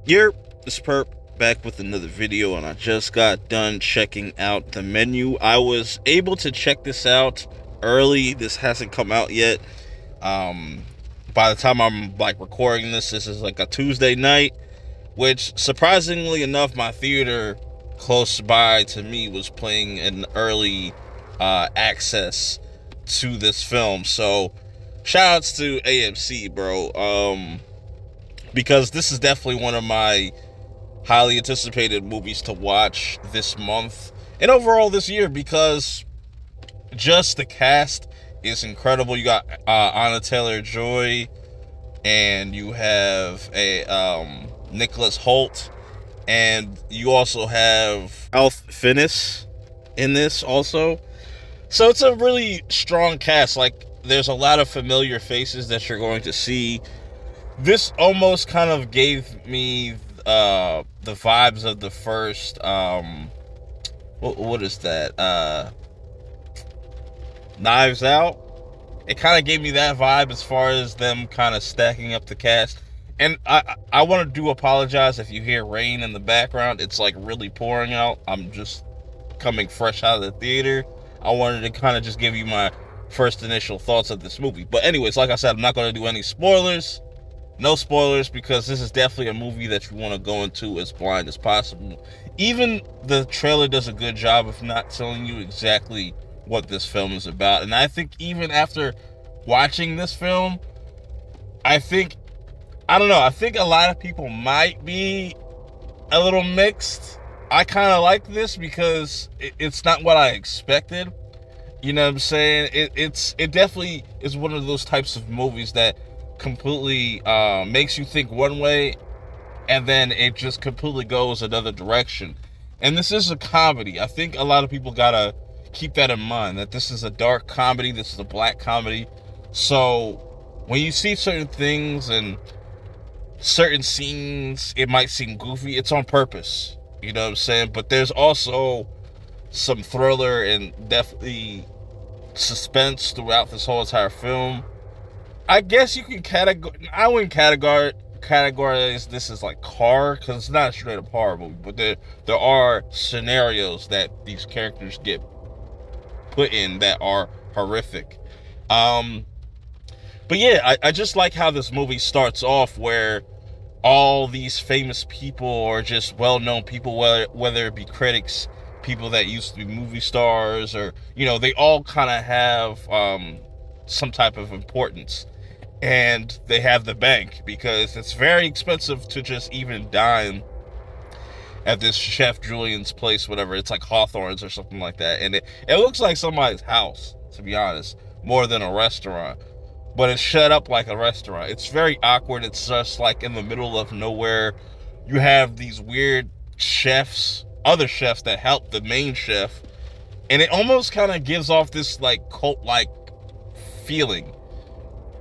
Here, this perp back with another video, and I just got done checking out the menu. I was able to check this out early. This hasn't come out yet. By the time I'm recording this is like a Tuesday night, which surprisingly enough, my theater close by to me was playing an early access to this film. So shout outs to AMC, bro. Because this is definitely one of my highly anticipated movies to watch this month and overall this year, because just the cast is incredible. You got Anna Taylor-Joy, and you have a Nicholas Hoult, and you also have Fiennes in this also. So it's a really strong cast. Like, there's a lot of familiar faces that you're going to see. This almost kind of gave me the vibes of the first what is that, Knives Out. It kind of gave me that vibe as far as them kind of stacking up the cast. And I want to apologize if you hear rain in the background. It's like really pouring out. I'm just coming fresh out of the theater. I wanted to kind of just give you my first initial thoughts of this movie. But anyways, like I said, I'm not going to do any spoilers. No spoilers, because this is definitely a movie that you want to go into as blind as possible. Even the trailer does a good job of not telling you exactly what this film is about. And I think even after watching this film, I think a lot of people might be a little mixed. I kind of like this because it's not what I expected. You know what I'm saying? It definitely is one of those types of movies that completely makes you think one way, and then it just completely goes another direction. And this is a comedy. I think a lot of people gotta keep that in mind, that this is a dark comedy. This is a black comedy. So when you see certain things and certain scenes, it might seem goofy. It's on purpose. You know what I'm saying? But there's also some thriller and definitely suspense throughout this whole entire film. I guess you can I wouldn't categorize this as like horror, because it's not a straight up horror movie, but there are scenarios that these characters get put in that are horrific. But yeah, I just like how this movie starts off, where all these famous people, or just well-known people, whether it be critics, people that used to be movie stars, or, you know, they all kind of have some type of importance. And they have the bank, because it's very expensive to just even dine at this Chef Julian's place, whatever. It's like Hawthorne's or something like that. And it looks like somebody's house, to be honest, more than a restaurant. But it's shut up like a restaurant. It's very awkward. It's just like in the middle of nowhere. You have these weird chefs, other chefs that help the main chef. And it almost kind of gives off this like cult-like feeling.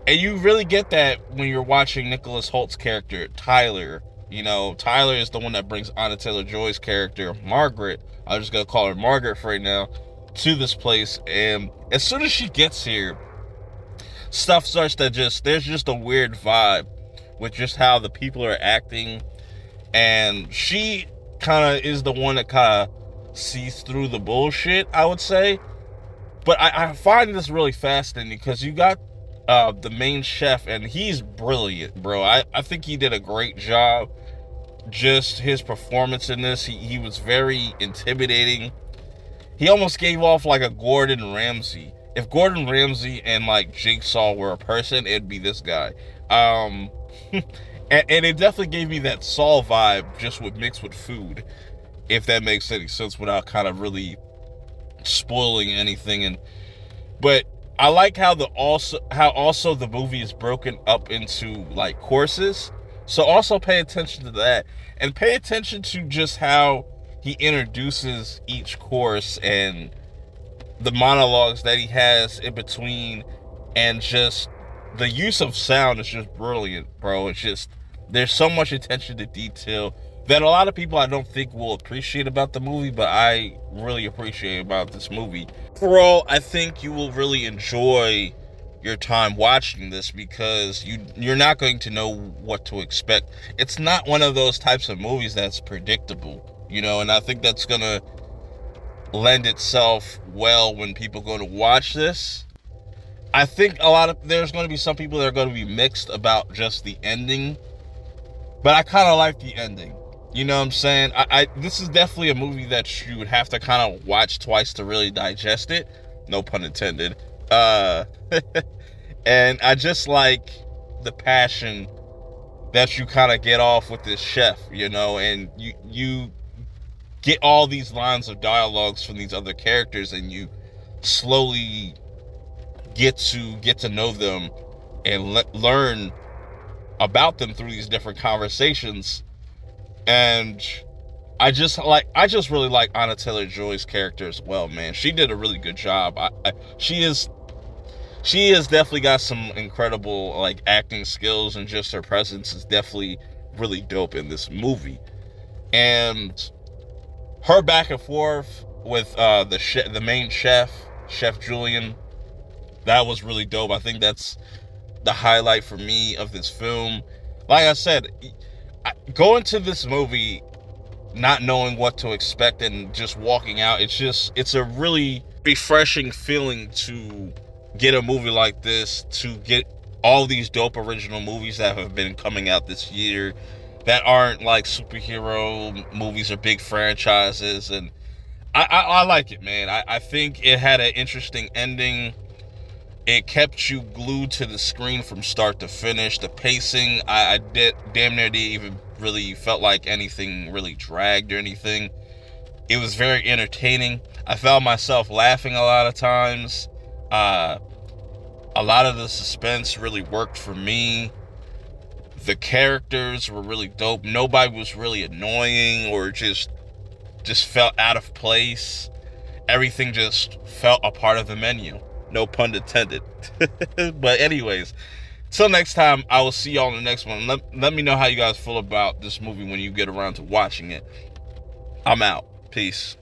And you really get that when you're watching Nicholas Holt's character, Tyler. You know, Tyler is the one that brings Anna Taylor-Joy's character, Margaret, I'm just going to call her Margaret for right now, to this place. And as soon as she gets here, stuff starts to there's just a weird vibe with just how the people are acting. And she kind of is the one that kind of sees through the bullshit, I would say. But I find this really fascinating, because you got the main chef, and he's brilliant, bro. I think he did a great job. Just his performance in this, he was very intimidating. He almost gave off like a Gordon Ramsay. If Gordon Ramsay and like Jigsaw were a person, it'd be this guy. And it definitely gave me that Saw vibe, just mixed with food, if that makes any sense, without kind of really spoiling anything. But I like how also the movie is broken up into like courses. So also pay attention to that, and pay attention to just how he introduces each course and the monologues that he has in between, and just the use of sound is just brilliant, bro. It's just, there's so much attention to detail that a lot of people I don't think will appreciate about the movie, but I really appreciate about this movie. Overall, I think you will really enjoy your time watching this, because you're not going to know what to expect. It's not one of those types of movies that's predictable, and I think that's gonna lend itself well when people go to watch this. I think there's going to be some people that are going to be mixed about just the ending, but I kind of like the ending. You know what I'm saying? This is definitely a movie that you would have to kind of watch twice to really digest it. No pun intended. Uh, and I just like the passion that you kind of get off with this chef, and you get all these lines of dialogues from these other characters, and you slowly get to know them and learn about them through these different conversations. And I just really like Anna Taylor-Joy's character as well, man. She did a really good job. She has definitely got some incredible like acting skills, and just her presence is definitely really dope in this movie. And her back and forth with the main Chef Julian, that was really dope. I think that's the highlight for me of this film. Like I said, going to this movie not knowing what to expect and just walking out, it's a really refreshing feeling to get a movie like this, to get all these dope original movies that have been coming out this year that aren't like superhero movies or big franchises. And I like it, man. I think it had an interesting ending. It kept you glued to the screen from start to finish. The pacing, I damn near didn't even really felt like anything really dragged or anything. It was very entertaining. I found myself laughing a lot of times. A lot of the suspense really worked for me. The characters were really dope. Nobody was really annoying or just felt out of place. Everything just felt a part of the menu. No pun intended. But anyways, till next time, I will see y'all in the next one. Let me know how you guys feel about this movie when you get around to watching it. I'm out. Peace.